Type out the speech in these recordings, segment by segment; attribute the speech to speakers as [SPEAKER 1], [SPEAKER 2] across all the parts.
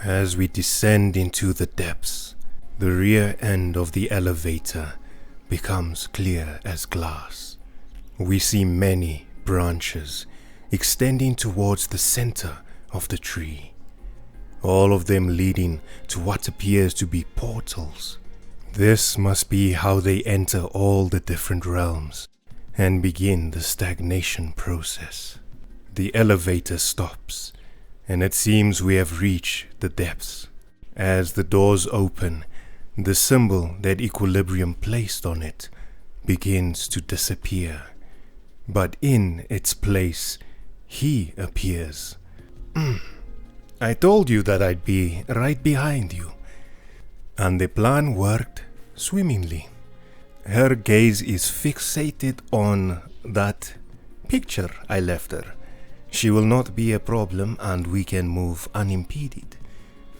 [SPEAKER 1] As we descend into the depths, the rear end of the elevator becomes clear as glass. We see many branches extending towards the center of the tree, all of them leading to what appears to be portals. This must be how they enter all the different realms and begin the stagnation process. The elevator stops, and it seems we have reached the depths. As the doors open, the symbol that Equilibrium placed on it begins to disappear. But in its place, he appears. I told you that I'd be right behind you. And the plan worked swimmingly. Her gaze is fixated on that picture I left her. She will not be a problem and we can move unimpeded.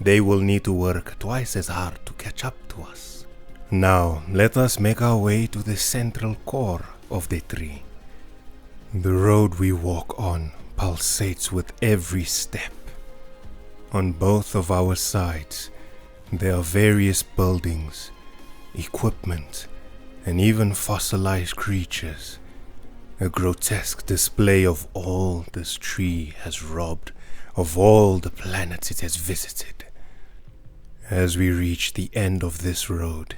[SPEAKER 1] They will need to work twice as hard to catch up to us. Now, let us make our way to the central core of the tree. The road we walk on pulsates with every step. On both of our sides, there are various buildings, equipment, and even fossilized creatures. A grotesque display of all this tree has robbed of all the planets it has visited. As we reach the end of this road,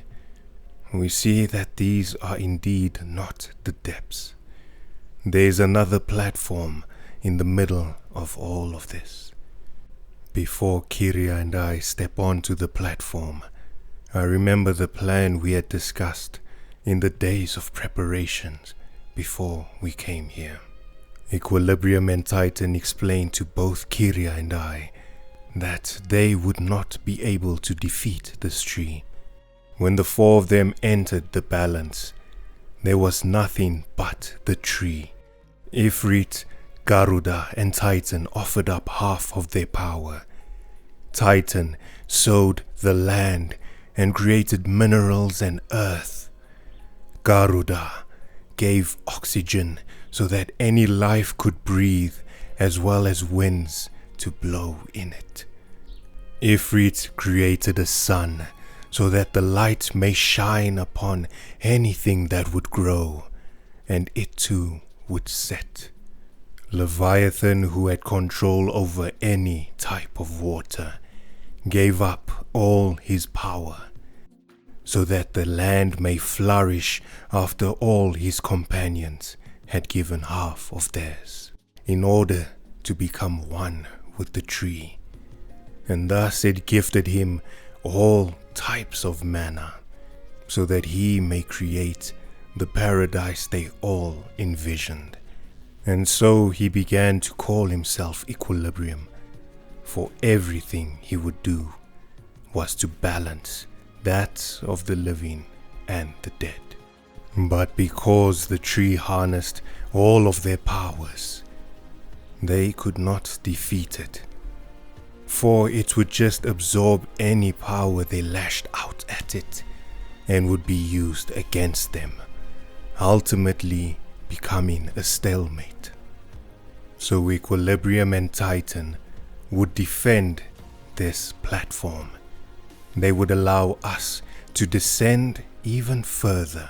[SPEAKER 1] we see that these are indeed not the depths. There is another platform in the middle of all of this. Before Kyria and I step onto the platform, I remember the plan we had discussed in the days of preparations before we came here. Equilibrium and Titan explained to both Kyria and I that they would not be able to defeat this tree. When the four of them entered the balance, there was nothing but the tree. Ifrit, Garuda, and Titan offered up half of their power. Titan sowed the land and created minerals and earth. Garuda gave oxygen so that any life could breathe, as well as winds to blow in it. Ifrit created a sun so that the light may shine upon anything that would grow, and it too would set. Leviathan, who had control over any type of water, gave up all his power, so that the land may flourish after all his companions had given half of theirs, in order to become one with the tree. And thus it gifted him all types of manna, so that he may create the paradise they all envisioned. And so he began to call himself Equilibrium, for everything he would do was to balance that of the living and the dead. But because the tree harnessed all of their powers, they could not defeat it, for it would just absorb any power they lashed out at it and would be used against them, ultimately becoming a stalemate. So Equilibrium and Titan would defend this platform. They would allow us to descend even further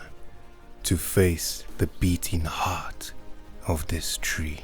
[SPEAKER 1] to face the beating heart of this tree.